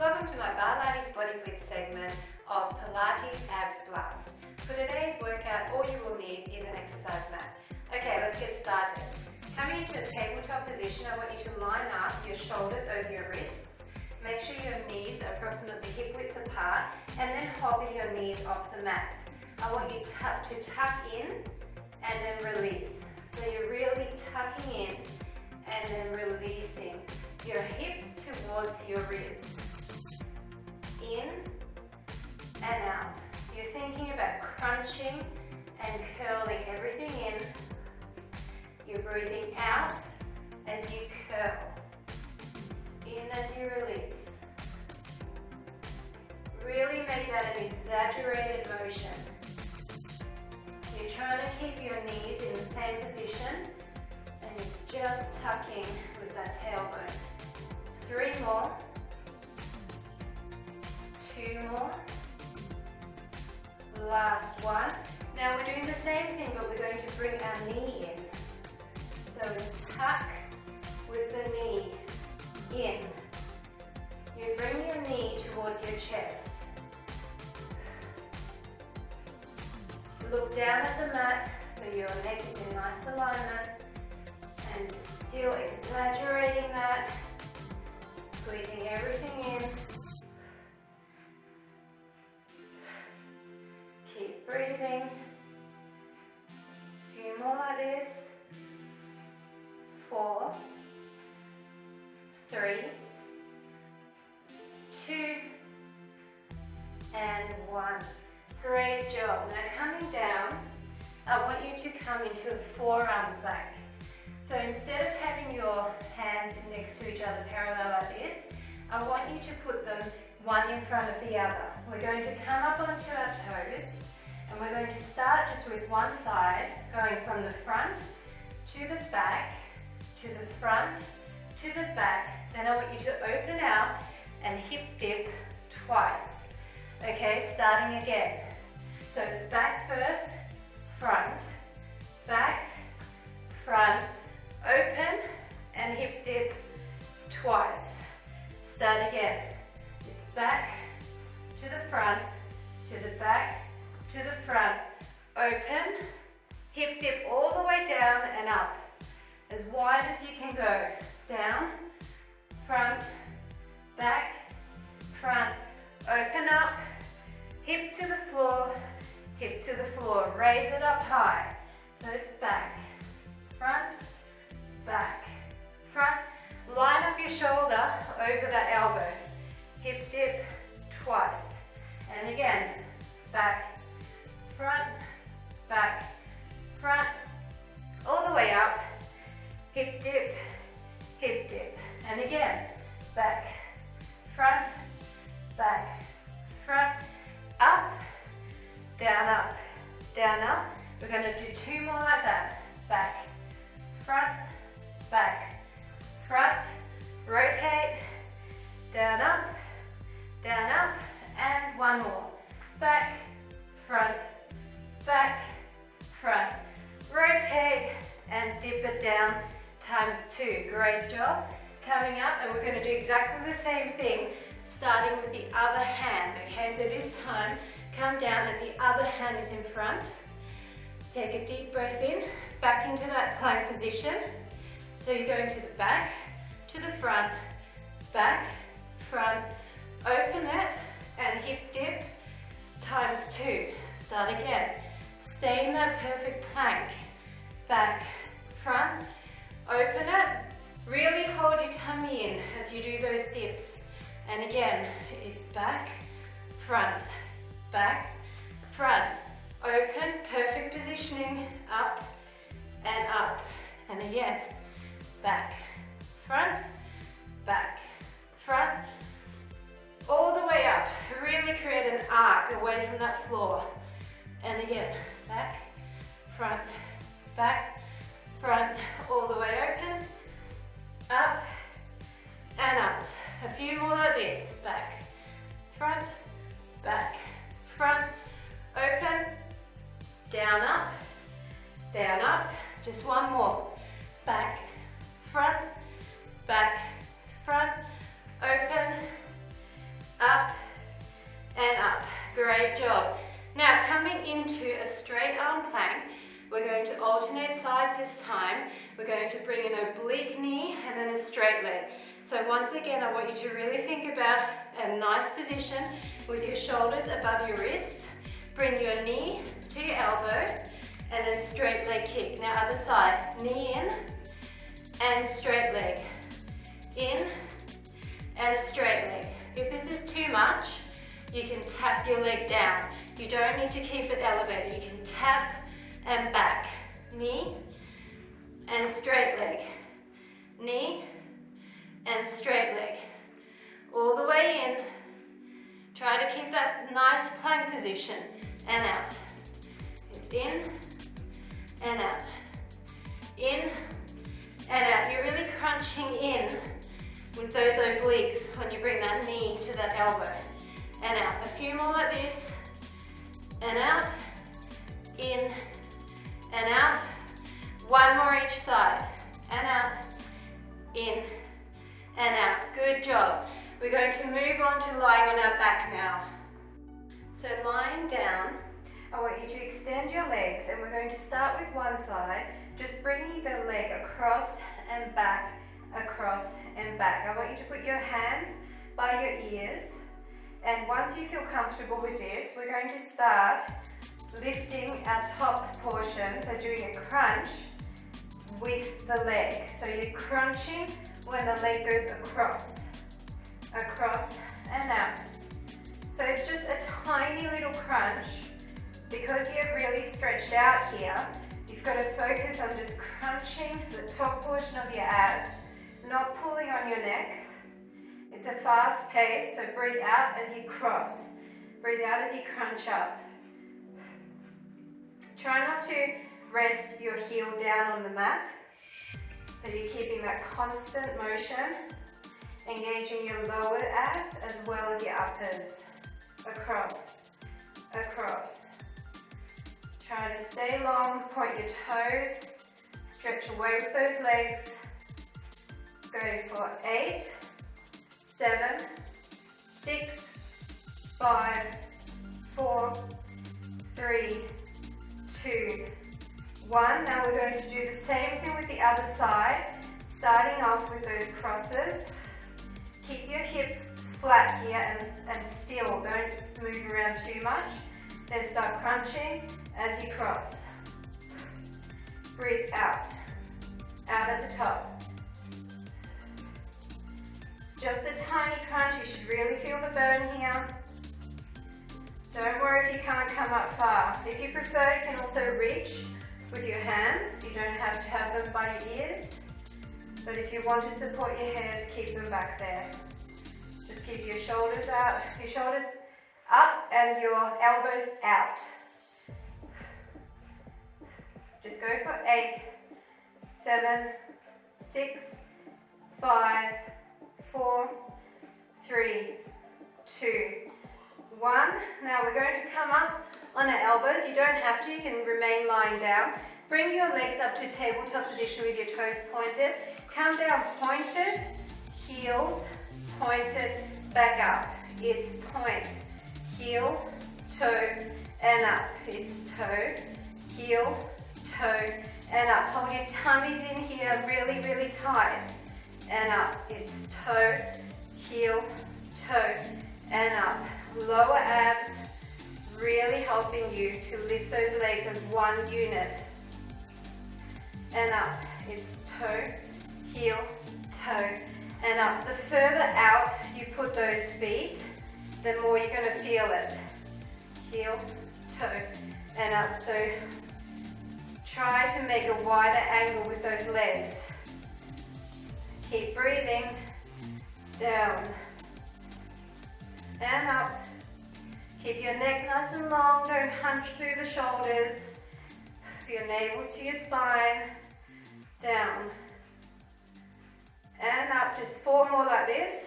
Welcome to my Barlates Body Blitz segment of Pilates Abs Blast. For today's workout, all you will need is an exercise mat. Okay, let's get started. Coming into a tabletop position, I want you to line up your shoulders over your wrists. Make sure your knees are approximately hip width apart, and then hopping your knees off the mat. I want you to tuck in and then release. So you're really tucking in and then releasing your hips towards your ribs. In and out. You're thinking about crunching and curling everything in. You're breathing out as you curl. In as you release. Really make that an exaggerated motion. You're trying to keep your knees in the same position and you're just tucking with that tailbone. 3 more. 2 more. Last one. Now we're doing the same thing, but we're going to bring our knee in. So it's tuck with the knee in. You bring your knee towards your chest. Look down at the mat so your neck is in nice alignment and still exaggerating that, squeezing everything in. Keep breathing. A few more like this. 4, 3, 2, and 1. Great job. Now coming down, I want you to come into a forearm plank. So instead of having your hands next to each other parallel like this, I want you to put them one in front of the other. We're going to come up onto our toes and we're going to start just with one side, going from the front to the back, to the front, to the back. Then I want you to open out and hip dip twice. Okay, starting again. So it's back first, front, back, front, open, and hip dip twice. Start again. It's back, to the front, to the back, to the front, open, hip dip all the way down and up. As wide as you can go. Down, front, back, front, open up, hip to the floor, hip to the floor. Raise it up high. So it's back, front, back, front. Line up your shoulder over that elbow. Hip dip twice. And again, back, front, back, front, all the way up. Hip dip, and again, back, front, up, down, up, down, up. We're going to do 2 more like that. Back, front, rotate, down, up, and 1 more. Back, front, rotate, and dip it down times 2. Great job. Coming up, and we're going to do exactly the same thing, starting with the other hand. Okay, so this time, come down and the other hand is in front. Take a deep breath in, back into that plank position. So you're going to the back, to the front, back, front, open it, and hip dip times 2. Start again. Stay in that perfect plank. Back, front, open it, really hold your tummy in as you do those dips. And again, it's back, front, open, perfect positioning, up, and again, back, front, all the way up. Really create an arc away from that floor. And again, back, front, all the way open, up, and up. A few more like this. Back, front, open, down, up. Just 1 more. Back, front, open, coming into a straight arm plank. We're going to alternate sides this time. We're going to bring an oblique knee and then a straight leg. So once again, I want you to really think about a nice position with your shoulders above your wrists. Bring your knee to your elbow and then straight leg kick. Now other side, knee in and straight leg. In and straight leg. If this is too much, you can tap your leg down. You don't need to keep it elevated. You can tap and back. Knee and straight leg. Knee and straight leg. All the way in. Try to keep that nice plank position. And out. It's in and out. In and out. You're really crunching in with those obliques when you bring that knee to that elbow. And out. A few more like this. And out. In and out. One more each side. And out. In and out. Good job. We're going to move on to lying on our back now. So lying down, I want you to extend your legs, and we're going to start with one side, just bringing the leg across and back, across and back. I want you to put your hands by your ears, and once you feel comfortable with this, we're going to start lifting our top portion, so doing a crunch with the leg. So you're crunching when the leg goes across and out. So it's just a tiny little crunch. Because you're really stretched out here, you've got to focus on just crunching the top portion of your abs, not pulling on your neck. It's a fast pace, so breathe out as you cross. Breathe out as you crunch up. Try not to rest your heel down on the mat. So you're keeping that constant motion, engaging your lower abs as well as your uppers. Across, across. Try to stay long, point your toes, stretch away with those legs. Go for 8, 7, 6, 5, 4, 3, 2, 1. Now we're going to do the same thing with the other side, starting off with those crosses. Keep your hips flat here and still, don't move around too much. Then start crunching as you cross. Breathe out, out at the top. Just a tiny crunch, you should really feel the burn here. Don't worry if you can't come up far. If you prefer, you can also reach with your hands. You don't have to have them by your ears. But if you want to support your head, keep them back there. Just keep your shoulders out, your shoulders up and your elbows out. Just go for 8, 7, 6, 5, 4, 3, 2, 1. Now we're going to come up on our elbows. You don't have to, you can remain lying down. Bring your legs up to tabletop position with your toes pointed. Come down pointed, heels, pointed, back up. It's point, heel, toe, and up. It's toe, heel, toe, and up. Hold your tummies in here really, really tight. And up. It's toe, heel, toe, and up. Lower abs really helping you to lift those legs as one unit. And up. It's toe, heel, toe, and up. The further out you put those feet, the more you're going to feel it. Heel, toe, and up. So try to make a wider angle with those legs. Keep breathing. Down. And up. Keep your neck nice and long. Don't hunch through the shoulders. Your navels to your spine. Down. And up. Just 4 more like this.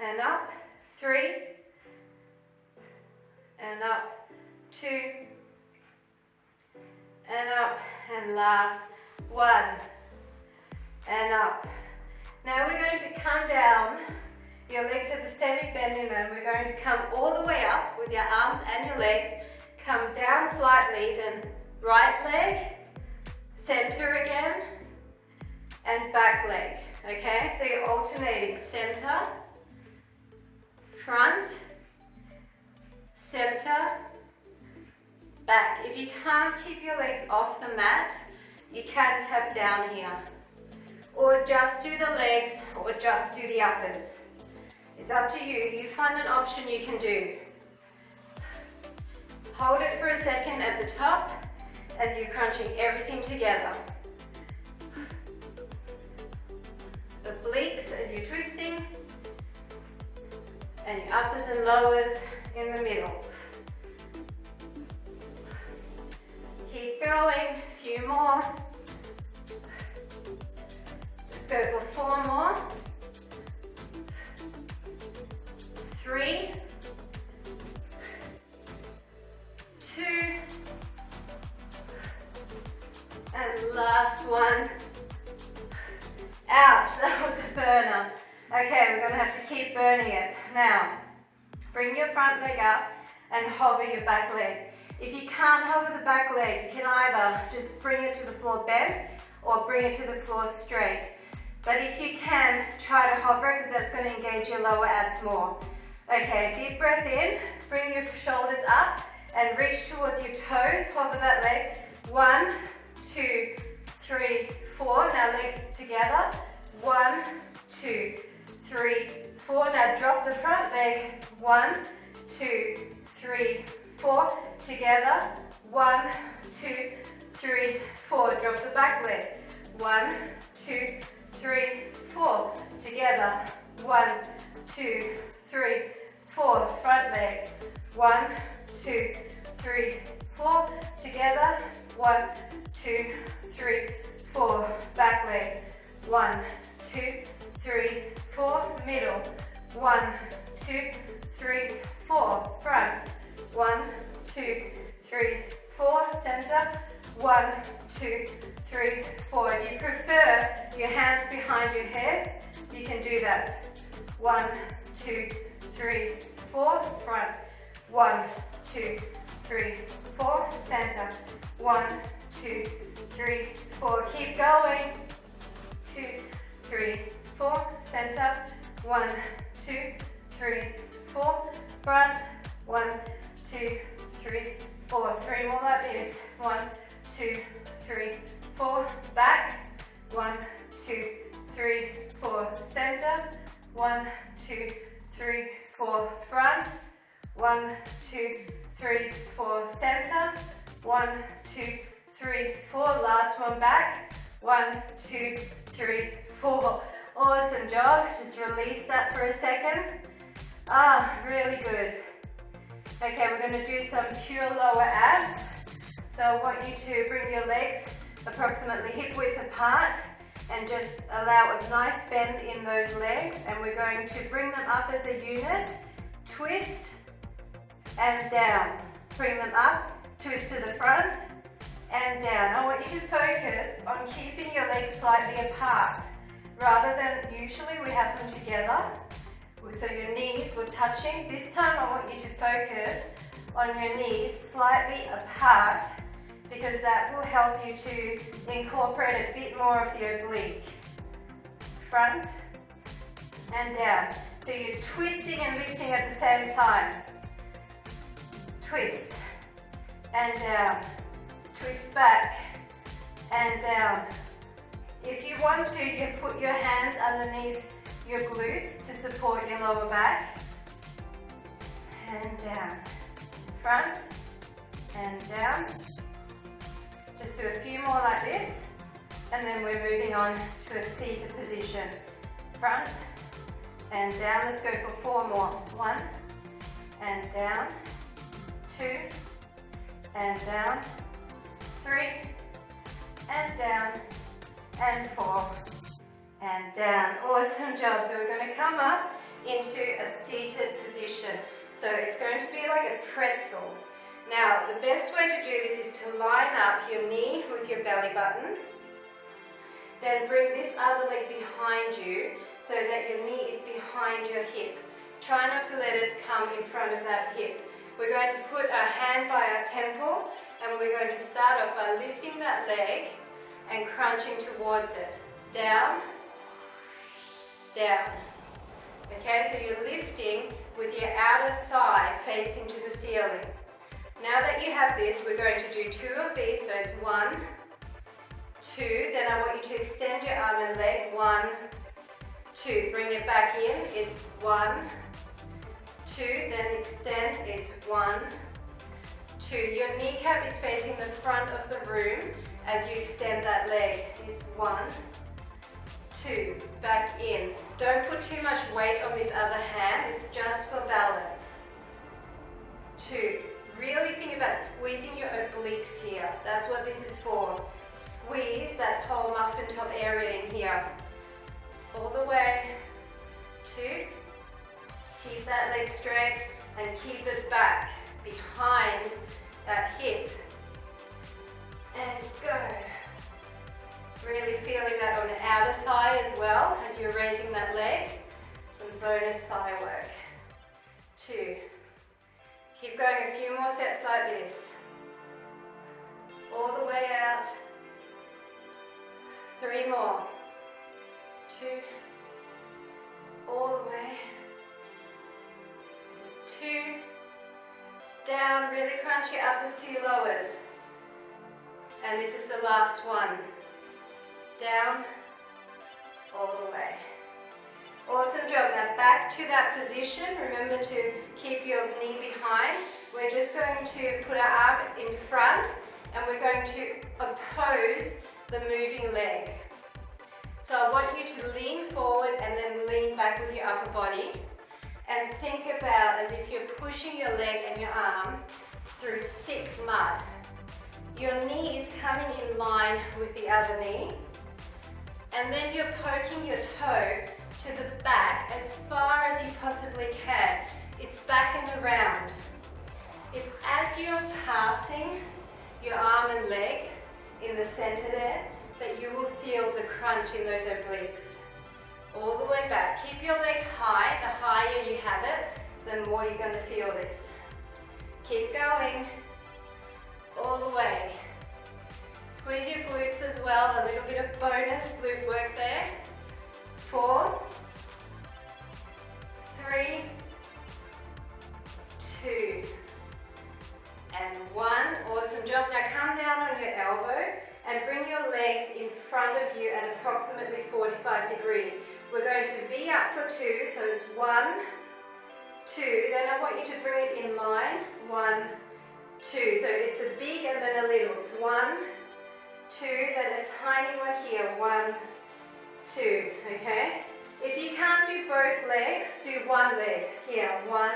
And up. 3. And up. 2. And up. And last. 1. And up. Now we're going to come down. Your legs have a semi-bend in them. We're going to come all the way up with your arms and your legs down slightly, then right leg, center again, and back leg. Okay, so you're alternating center, front, center, back. If you can't keep your legs off the mat, you can tap down here. Or just do the legs, or just do the uppers. It's up to you. You find an option you can do. Hold it for a second at the top as you're crunching everything together. Obliques as you're twisting, and your uppers and lowers in the middle. Keep going, a few more. Let's go for 4 more. 3, 2, and last one. Ouch, that was a burner. Okay, we're going to have to keep burning it. Now, bring your front leg up and hover your back leg. If you can't hover the back leg, you can either just bring it to the floor bent or bring it to the floor straight. But if you can, try to hover it because that's going to engage your lower abs more. Okay, deep breath in, bring your shoulders up and reach towards your toes, hover that leg. 1, 2, 3, 4. Now legs together. 1, 2, 3, 4. Now drop the front leg. 1, 2, 3, 4. Together. 1, 2, 3, 4. Drop the back leg. 1, 2, 3, 4. Together. 1, 2, 3, 4. Front leg. 1, 2, 3, 4. Together. 1, 2, 3, 4. Back leg. 1, 2, 3, 4. Middle. 1, 2, 3, 4. Front. 1, 2, 3, 4. Center. 1, 2, 3, 4. If you prefer your hands behind your head, you can do that. 1, 2, 3, 4. Front. 1, 2, 3, 4. Center. 1, 2, 3, 4. Keep going. 2, 3, 4. Center. 1, 2, 3, 4. Front. 1, 2, 3, 4. 3 more like this. 1, 2, 3, 4. Back. 1, 2, 3, 4. Center. 1, 2, 3, 4. Front. 1, 2, 3, 4. Center. 1, 2, 3, 4. Last one back. 1, 2, 3, 4. Awesome job. Just release that for a second. Really good. Okay, we're going to do some pure lower abs. So I want you to bring your legs approximately hip width apart and just allow a nice bend in those legs. And we're going to bring them up as a unit, twist and down. Bring them up, twist to the front and down. I want you to focus on keeping your legs slightly apart. Rather than usually we have them together, so your knees were touching. This time I want you to focus on your knees slightly apart because that will help you to incorporate a bit more of the oblique. Front and down. So you're twisting and lifting at the same time. Twist and down. Twist back and down. If you want to, you can put your hands underneath your glutes to support your lower back. And down. Front and down. Just do a few more like this. And then we're moving on to a seated position. Front and down. Let's go for 4 more. 1 and down. 2 and down. 3 and down. And 4 and down. Awesome job. So we're going to come up into a seated position. So it's going to be like a pretzel. Now the best way to do this is to line up your knee with your belly button. Then bring this other leg behind you so that your knee is behind your hip. Try not to let it come in front of that hip. We're going to put our hand by our temple, and we're going to start off by lifting that leg and crunching towards it. Down, down. Okay, so you're lifting with your outer thigh facing to the ceiling. Now that you have this, we're going to do 2 of these, so it's 1, 2, then I want you to extend your arm and leg, 1, 2, bring it back in, it's 1, 2, then extend, it's 1, 2, your kneecap is facing the front of the room as you extend that leg, it's 1, 2, back in. Don't put too much weight on this other hand, it's just for balance. 2, really think about squeezing your obliques here, that's what this is for. Squeeze that whole muffin top area in here. All the way. 2, keep that leg straight and keep it back behind that hip. And go. Really feeling that on the outer thigh as well as you're raising that leg. Some bonus thigh work. 2. Keep going a few more sets like this. All the way out. 3 more. 2. All the way. 2. Down, really crunch your uppers to your lowers. And this is the last one. Down, all the way. Awesome job. Now back to that position. Remember to keep your knee behind. We're just going to put our arm in front and we're going to oppose the moving leg. So I want you to lean forward and then lean back with your upper body. And think about as if you're pushing your leg and your arm through thick mud. Your knee is coming in line with the other knee. And then you're poking your toe to the back as far as you possibly can. It's back and around. It's as you're passing your arm and leg in the center there that you will feel the crunch in those obliques. All the way back. Keep your leg high. The higher you have it, the more you're going to feel this. Keep going. All the way. Squeeze your glutes as well. A little bit of bonus glute work there. 4, 3, 2, and 1. Awesome job. Now come down on your elbow and bring your legs in front of you at approximately 45 degrees. We're going to V up for 2, so it's 1, 2. Then I want you to bring it in line. 1, 2. So it's a big and then a little. It's 1, 2, then a tiny one here. 1, 2. Okay? If you can't do both legs, do one leg. Here. 1,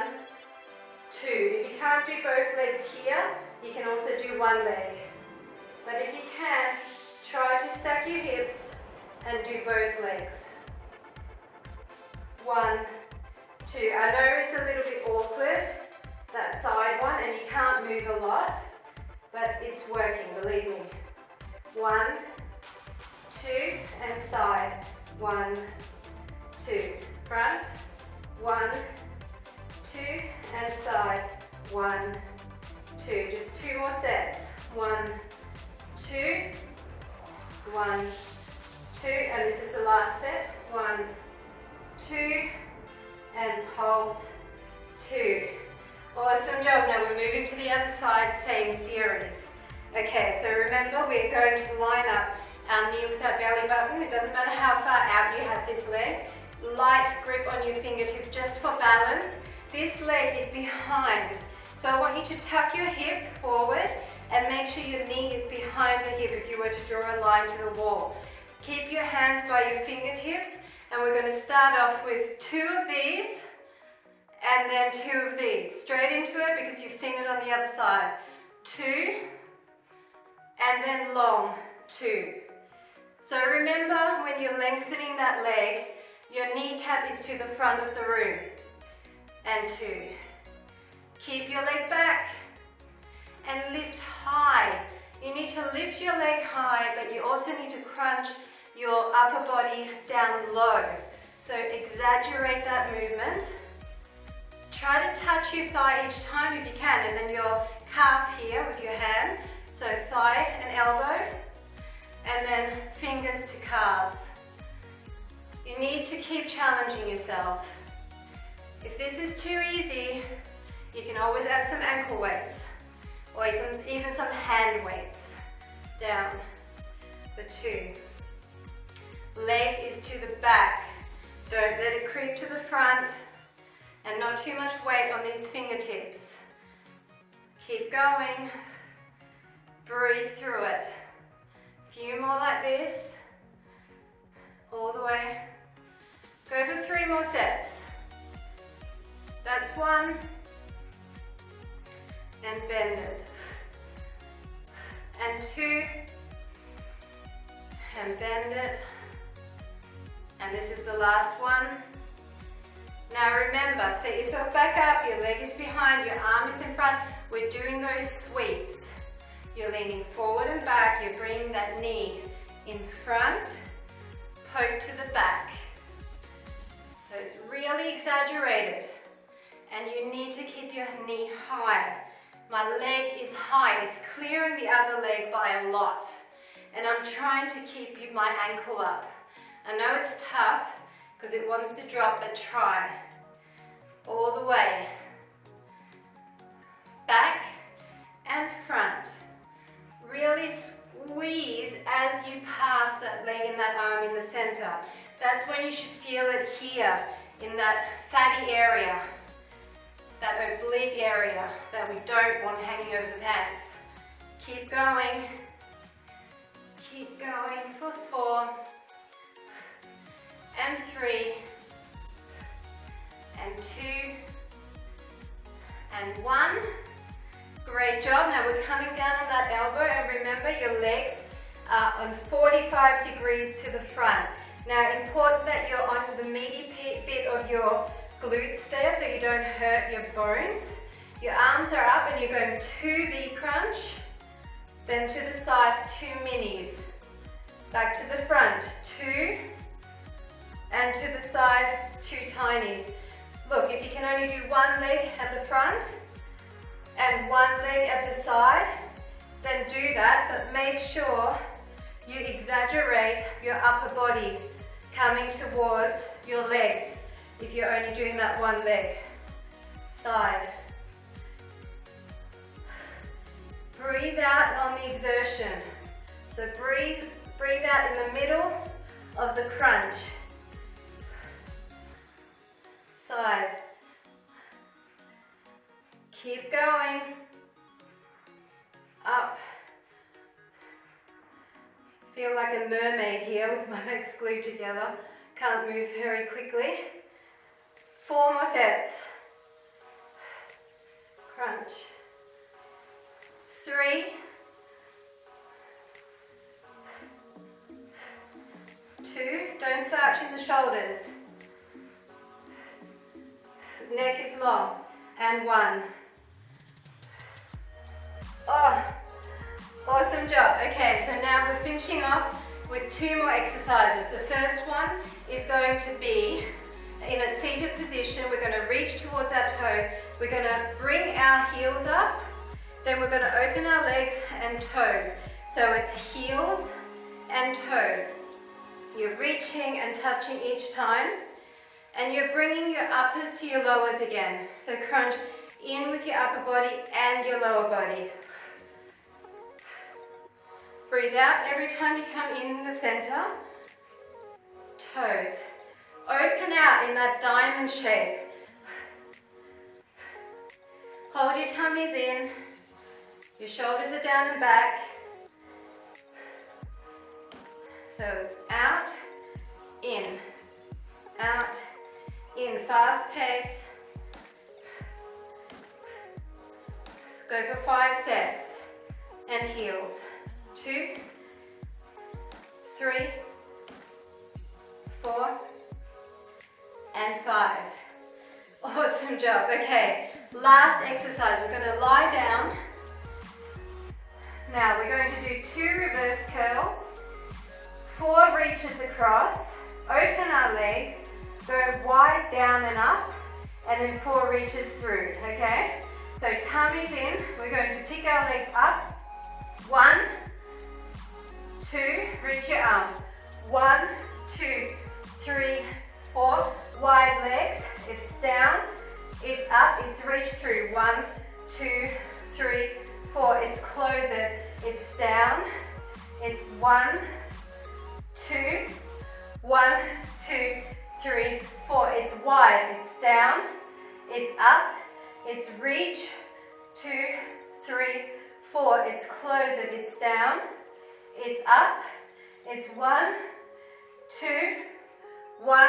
2. If you can't do both legs here, you can also do one leg. But if you can, try to stack your hips and do both legs. 1, 2. I know it's a little bit awkward, that side one, and you can't move a lot, but it's working, believe me. 1, 2, and side. 1, 2. Front. 1, 2, and side. 1, 2. Just 2 more sets. 1, 2, 1, 2, and this is the last set. 1, 2, and pulse 2. Awesome job. Now we're moving to the other side, same series. Okay, so remember we're going to line up our knee with our belly button. It doesn't matter how far out you have this leg. Light grip on your fingertips just for balance. This leg is behind. So I want you to tuck your hip forward and make sure your knee is behind the hip if you were to draw a line to the wall. Keep your hands by your fingertips. And we're going to start off with 2 of these and then 2 of these. Straight into it because you've seen it on the other side. 2 and then long 2. So remember when you're lengthening that leg, your kneecap is to the front of the room. And 2. Keep your leg back and lift high. You need to lift your leg high, but you also need to crunch your upper body down low. So exaggerate that movement. Try to touch your thigh each time if you can, and then your calf here with your hand. So thigh and elbow, and then fingers to calves. You need to keep challenging yourself. If this is too easy, you can always add some ankle weights, or even some hand weights. Down for 2. Leg is to the back. Don't let it creep to the front, and not too much weight on these fingertips. Keep going. Breathe through it. A few more like this. All the way. Go for 3 more sets. That's 1. And bend it. And 2. And bend it. And this is the last one. Now remember, set yourself back up, your leg is behind, your arm is in front. We're doing those sweeps. You're leaning forward and back, you're bringing that knee in front, poke to the back. So it's really exaggerated, and you need to keep your knee high. My leg is high, it's clearing the other leg by a lot, and I'm trying to keep my ankle up. I know it's tough because it wants to drop, but try. All the way. Back and front. Really squeeze as you pass that leg and that arm in the center. That's when you should feel it here in that fatty area, that oblique area that we don't want hanging over the pants. Keep going. Keep going for 4 and 3 and 2 and 1. Great job. Now we're coming down on that elbow, and remember your legs are on 45 degrees to the front. Now important that you're on the meaty bit of your glutes there so you don't hurt your bones. Your arms are up and you're going 2 V crunch, then to the side 2 minis. Back to the front, 2, and to the side 2 tinies. Look, if you can only do 1 leg at the front and 1 leg at the side, then do that, but make sure you exaggerate your upper body coming towards your legs if you're only doing that 1 leg. Side. Breathe out on the exertion. So breathe out in the middle of the crunch. Side. Keep going. Up. Feel like a mermaid here with my legs glued together. Can't move very quickly. 4 more sets. Crunch. 3. 2. Don't slouch in the shoulders. Neck is long. And 1. Oh, awesome job. Okay, so now we're finishing off with 2 more exercises. The first one is going to be in a seated position. We're going to reach towards our toes. We're going to bring our heels up. Then we're going to open our legs and toes. So it's heels and toes. You're reaching and touching each time. And you're bringing your uppers to your lowers again. So crunch in with your upper body and your lower body. Breathe out every time you come in the center. Toes. Open out in that diamond shape. Hold your tummies in. Your shoulders are down and back. So it's out, in, out, in. Fast pace. Go for 5 sets. And heels. 2, 3, 4, and 5. Awesome job. Okay, last exercise. We're going to lie down. Now we're going to do 2 reverse curls, 4 reaches across, open our legs, go wide down and up, and then 4 reaches through, okay? So tummy's in, we're going to pick our legs up. 1, 2, reach your arms. 1, 2, 3, 4, wide legs, it's down, it's up, it's reach through. 1, 2, 3, 4, it's close it, it's down, it's 1, 2, 1, 2, 3, 4, it's wide, it's down, it's up, it's reach, 2, 3, 4, it's close it, it's down, it's up, it's 1, 2, 1,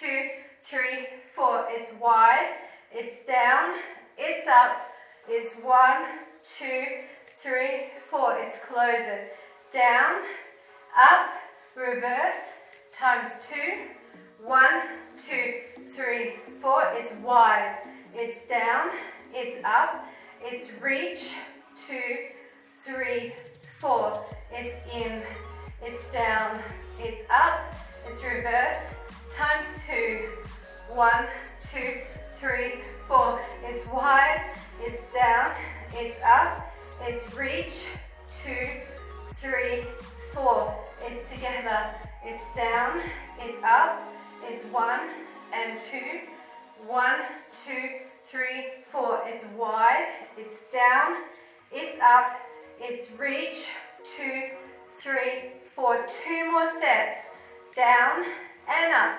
2, 3, 4, it's wide, it's down, it's up, it's 1, 2, 3, 4, it's close it, down, up, reverse, times 2, 1, 2, 3, 4, it's wide, it's down, it's up, it's reach, 2, 3, 4, it's in, it's down, it's up, it's reverse, times 2, 1, 2, 3, 4, it's wide, it's down, it's up, it's reach, 2, 3, 4, it's together, it's down, it's up, it's 1 and 2, 1, 2, 3, 4, it's wide, it's down, it's up, it's reach, 2, 3, 4, 2 more sets, down and up,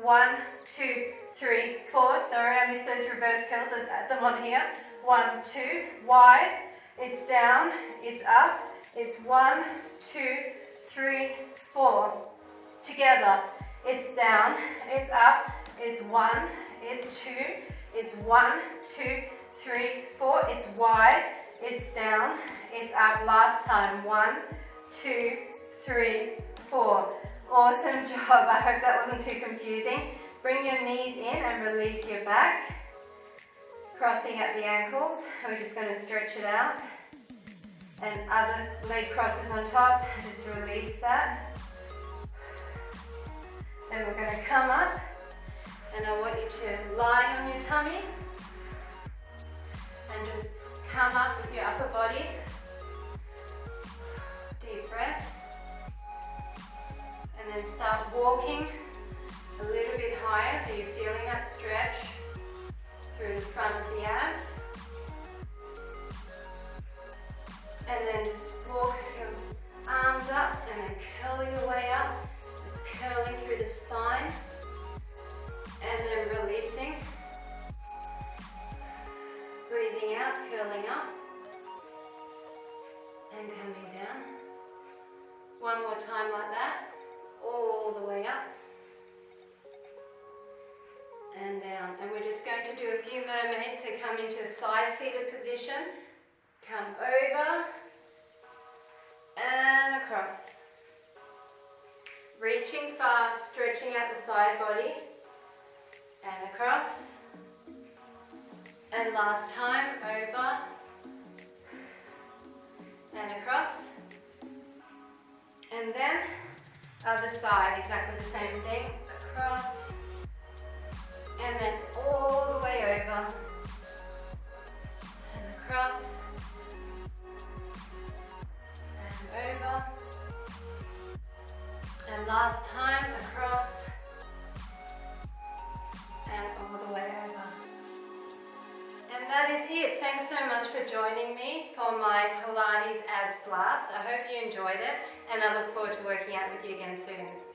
1, 2, 3, 4, sorry I missed those reverse curls, let's add them on here, 1, 2, wide, it's down, it's up, it's 1, 2, 3, 4, together, it's down, it's up, it's 1, it's 2, it's 1, 2, 3, 4, it's wide, it's down, it's up, last time, 1, 2, 3, 4, awesome job, I hope that wasn't too confusing. Bring your knees in and release your back, crossing at the ankles, we're just going to stretch it out, and other leg crosses on top, just release that. And we're going to come up, and I want you to lie on your tummy, and just come up with your upper body, deep breaths, and then start walking a little bit higher, so you're feeling that stretch through the front of the abs. And then just walk your arms up and then curl your way up, just curling through the spine and then releasing. Breathing out, curling up and coming down. One more time like that, all the way up and down. And we're just going to do a few mermaids, so come into a side-seated position, come over and across. Reaching fast, stretching out the side body and across. And last time, over and across. And then other side, exactly the same thing, across and then all the way over and across and over and last time across and all the way over. And that is it. Thanks so much for joining me for my Pilates abs blast. I hope you enjoyed it and I look forward to working out with you again soon.